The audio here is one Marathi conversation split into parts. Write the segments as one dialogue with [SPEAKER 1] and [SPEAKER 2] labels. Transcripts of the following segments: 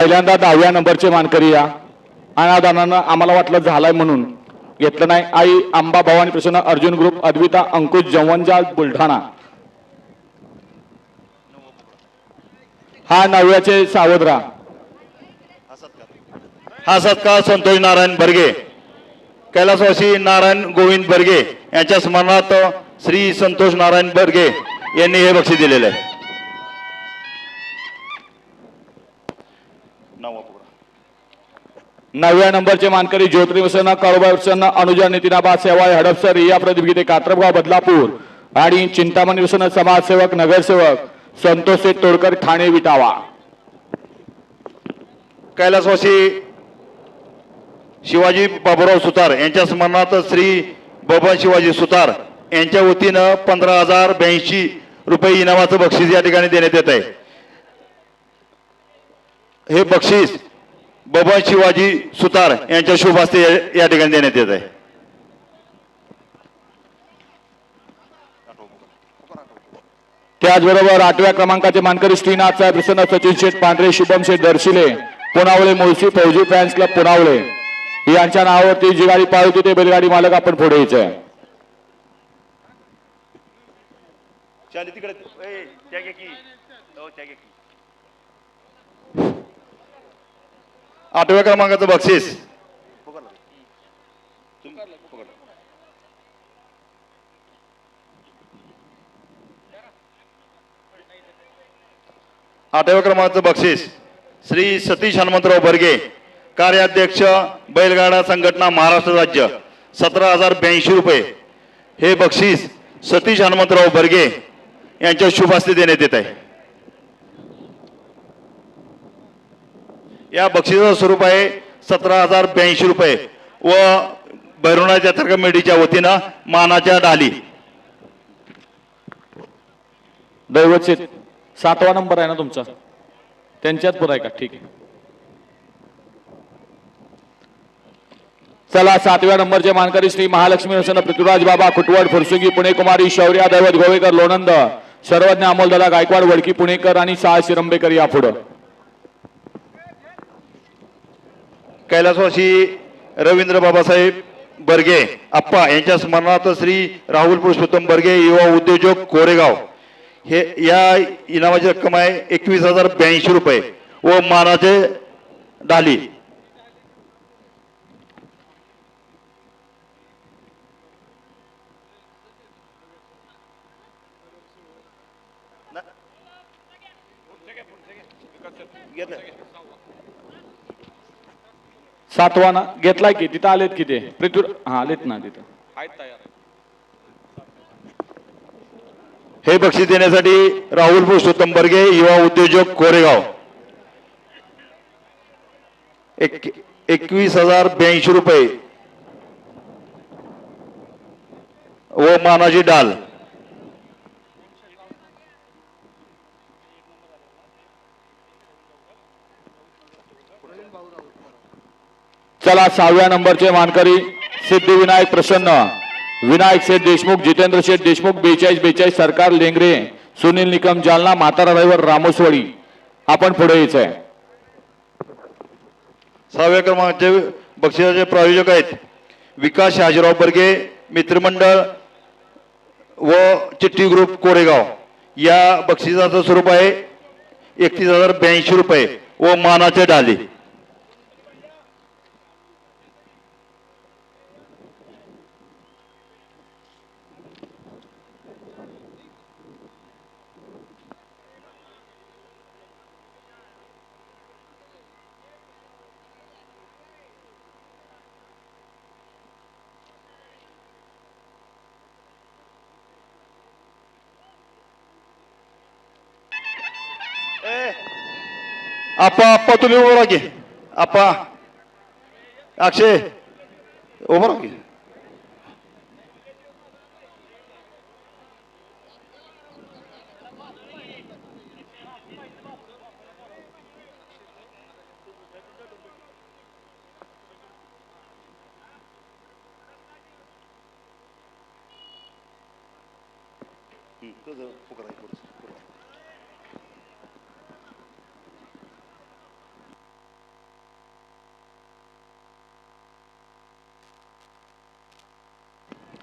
[SPEAKER 1] पहिल्यांदा 10व्या नंबरचे मानकरी या अनादानानं आम्हाला वाटलं झालंय म्हणून घेतलं नाही। आई अंबा भवानी प्रसन्न अर्जुन ग्रुप अद्विता अंकुश जवंजाल बुलढाणा। हा 9व्याचे सावधरा।
[SPEAKER 2] हा सत्कार संतोष नारायण बर्गे कैलासवासी नारायण गोविंद बर्गे यांच्या स्मरणार्थ श्री संतोष नारायण बर्गे यांनी हे बक्षीस दिलेले आहे।
[SPEAKER 1] 9व्या नंबरचे मानकरी ज्योत्री वसना काळोबा वसना अनुजा नितिनाबा सेवाय हडपसर रिया प्रदीप गीते कात्रगाव बदलापूर आणि चिंतामणी वसना समाजसेवक नगरसेवक संतोष तोडकर ठाणे विटावा।
[SPEAKER 2] कैलासवासी शिवाजी बाबूराव सुतार यांच्या स्मरणार्थ श्री बबन शिवाजी सुतार यांच्या वतीनं 15,082 रुपये इनामाचं बक्षीस या ठिकाणी देण्यात येत आहे। हे बक्षीस बबन शिवाजी सुतार यांच्या शुभ हस्ते या ठिकाणी देण्यात येत आहे।
[SPEAKER 1] त्याचबरोबर 8व्या क्रमांकाचे मानकरी श्रीनाथ साहेब प्रसन्न सचिन शेठ पांढरे शुभम शेठ दर्शिले पुनावळे मुळशी फौजी फॅन्स क्लब पुनावळे यांच्या नावावरती जी गाडी पाळवते ते बैलगाडी मालक आपण पुढे यायचंय।
[SPEAKER 2] 8व्या क्रमांकाचं बक्षीस 8व्या क्रमांकाचं बक्षीस श्री सतीश हनुमंतराव बर्गे कार्याध्यक्ष बैलगाडा संघटना महाराष्ट्र राज्य 17,082 रुपये हे बक्षीस सतीश हनुमंतराव बर्गे यांच्या शुभ हस्ते देण्यात येत आहे। या बक्षिसाचं स्वरूप आहे 17,082 रुपये व भैरवनाथ यात्रा कमिटीच्या वतीनं मानाच्या ढाली।
[SPEAKER 1] दैवतचे 7वा नंबर आहे ना तुमचा त्यांच्यात पुरा आहे का? ठीक आहे चला 7व्या नंबरचे मानकरी श्री महालक्ष्मी वसन्न पृथ्वीराज बाबा कुटवड फुरसुंगी पुणे कुमारी शौर्या दैवत गोवेकर लोणंद सर्वज्ञ अमोलदादा गायकवाड वडकी पुणेकर आणि सहा शिरंबेकर या पुढे।
[SPEAKER 2] कैलासवासी रवींद्र बाबासाहेब बर्गे अप्पा यांच्या स्मरणार्थ श्री राहुल पुरुषोत्तम बर्गे युवा उद्योजक कोरेगाव हे या इनामाची रक्कम आहे 21,082 रुपये व मानाचे ढाली।
[SPEAKER 1] सातवा ना घेतलाय की तिथं आलेत की ते पृथ्वी हा आलेत ना तिथं
[SPEAKER 2] हे बक्षीस देण्यासाठी राहुल पुरुषोत्तम बर्गे युवा उद्योजक कोरेगाव 21,082 रुपये व मानाची डाल।
[SPEAKER 1] चला 6व्या नंबरचे मानकरी सिद्धिविनायक प्रसन्न विनायक शेठ देशमुख जितेंद्र शेठ देशमुख 4242 सरकार लेंगरे सुनील निकम जालना म्हातारा ड्रायव्हर रामोसवाडी आपण पुढे यायचंय।
[SPEAKER 2] 6व्या क्रमांकाचे बक्षिसाचे प्रायोजक आहेत विकास शहाजीराव बर्गे मित्रमंडळ व चिठ्ठी ग्रुप कोरेगाव। या बक्षिसाचं स्वरूप आहे 31,082 रुपये व मानाचे ढाली। आपा आपा तुम्ही उभं राहा की आपा अक्षय उभं राहा की। तुझं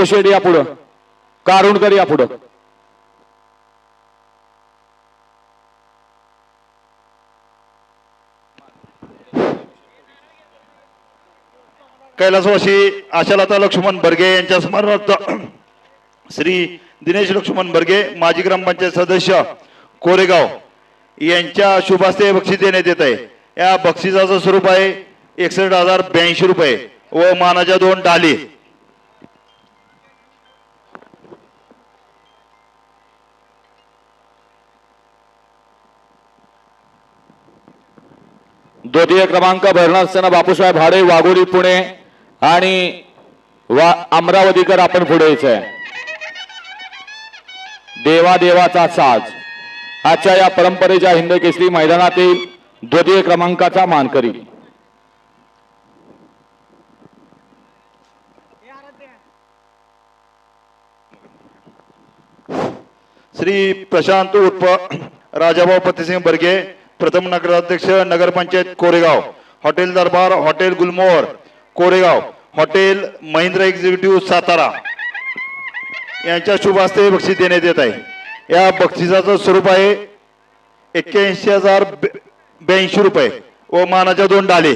[SPEAKER 1] बापू शेठ या पुढं, कारुणकर या पुढं.
[SPEAKER 2] कैलासवासी आशालता लक्ष्मण बर्गे यांच्या स्मरणार्थ श्री दिनेश लक्ष्मण बर्गे माजी ग्रामपंचायत सदस्य कोरेगाव यांच्या शुभास्ते बक्षीस देण्यात येत आहे. या बक्षिसाचं स्वरूप आहे 61,082 रुपये व मानाच्या 2 डाली.
[SPEAKER 1] द्वितीय क्रमांक भरणार असताना बापूसाहेब भाडे वाघोली पुणे आणि अमरावतीकर आपण पुढे यायचंय. देवादेवाचा साज आजच्या या परंपरेच्या हिंद केसरी मैदानातील द्वितीय क्रमांकाचा मानकरी.
[SPEAKER 2] श्री प्रशांत उर्फ राजाभाऊ पतिसिंह बर्गे प्रथम नगराध्यक्ष नगरपंचायत कोरेगाव, हॉटेल दरबार, हॉटेल गुलमोहर कोरेगाव, हॉटेल महिंद्रा एक्झिक्युटिव्ह सातारा यांच्या शुभ हस्ते बक्षीस देण्यात येत आहे. या बक्षिसाचं स्वरूप आहे 81,082 रुपये व मानाच्या 2 डाली.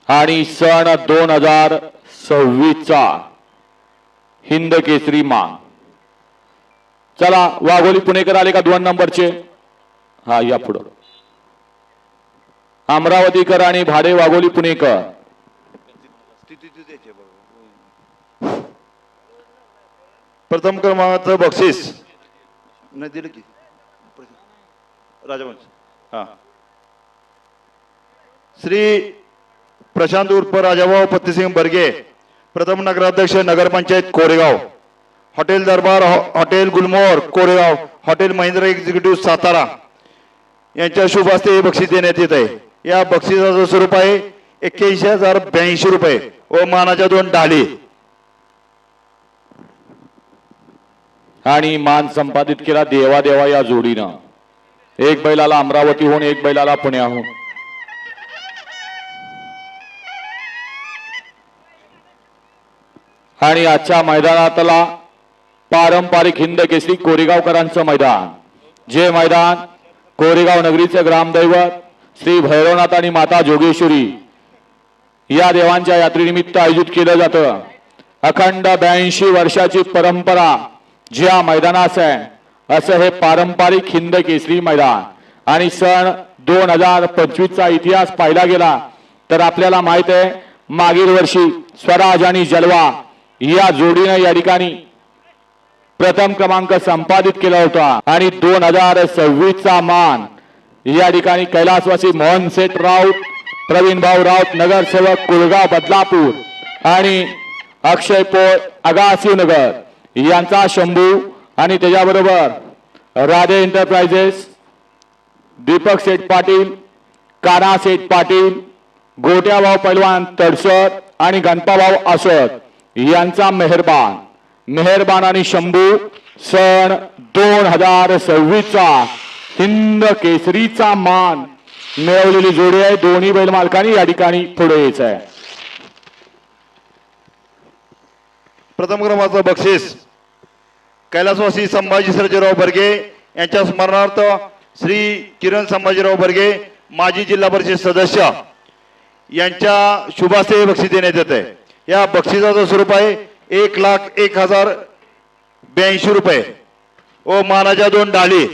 [SPEAKER 1] आणि सन 2026 चा हिंद केसरी मान. चला वाघोली पुणेकर आले का 2 नंबरचे? हा या पुढं. अमरावतीकर आणि भाडे वाघोली पुणेकर.
[SPEAKER 2] प्रथम क्रमांकाचं बक्षीस नाही दिलं की राजवंश. हा श्री प्रशांत उर्फ राजाभाऊ पत्तीसिंह बर्गे प्रथम नगराध्यक्ष नगरपंचायत कोरेगाव, हॉटेल दरबार, हॉटेल गुलमोहर कोरेगाव, हॉटेल महिंद्रा एक्झिक्युटिव्ह सातारा यांच्या शुभ हस्ते हे बक्षीस देण्यात येत आहे. या बक्षिसाचं स्वरूप आहे 81,082 रुपये व मानाच्या 2 डाली.
[SPEAKER 1] आणि मान संपादित केला देवादेवा या जोडीनं. एक बैलाला अमरावतीहून, एक बैलाला पुण्याहून. आणि आजच्या मैदानातला पारंपरिक हिंद केसरी कोरेगावकरांचं मैदान, जे मैदान कोरेगाव नगरीचे ग्रामदैवत श्री भैरवनाथ आणि माता जोगेश्वरी या देवांच्या यात्रेनिमित्त आयोजित केलं जातं. अखंड 82 वर्षाची परंपरा ज्या मैदानास आहे असं हे पारंपरिक हिंद केसरी मैदान. आणि सन 2025 चा इतिहास पाहिला गेला तर आपल्याला माहित आहे मागील वर्षी स्वराज आणि जलवा या जोडीने या ठिकाणी प्रथम क्रमांक संपादित केला होता. आणि 2026 चा मान या ठिकाणी कैलासवासी मोहन सेठ राऊत, प्रवीण भाऊ राऊत नगरसेवक कुलगाव बदलापूर आणि अक्षय पोळ अगासी नगर यांचा शंभू आणि त्याच्याबरोबर राधे एंटरप्राइजेस, दीपक सेठ पाटील, काना सेठ पाटील, गोट्याभाऊ पैलवान तडसर आणि गणपाभाऊ असद यांचा मेहरबान आणि शंभू सन 2026 चा हिंद केसरीचा मान मिळवलेली जोडी आहे. दोन्ही बैल मालकांनी या ठिकाणी पुढे यायचं आहे.
[SPEAKER 2] प्रथम क्रमांकाचं बक्षीस कैलासवासी संभाजी सर्जेराव बर्गे यांच्या स्मरणार्थ श्री किरण संभाजीराव बर्गे माजी जिल्हा परिषद सदस्य यांच्या शुभास्ते बक्षीस देण्यात येत आहे. या बक्षिसाचं स्वरूप आहे 1,01,082 रुपये व मानाच्या 2 डाली.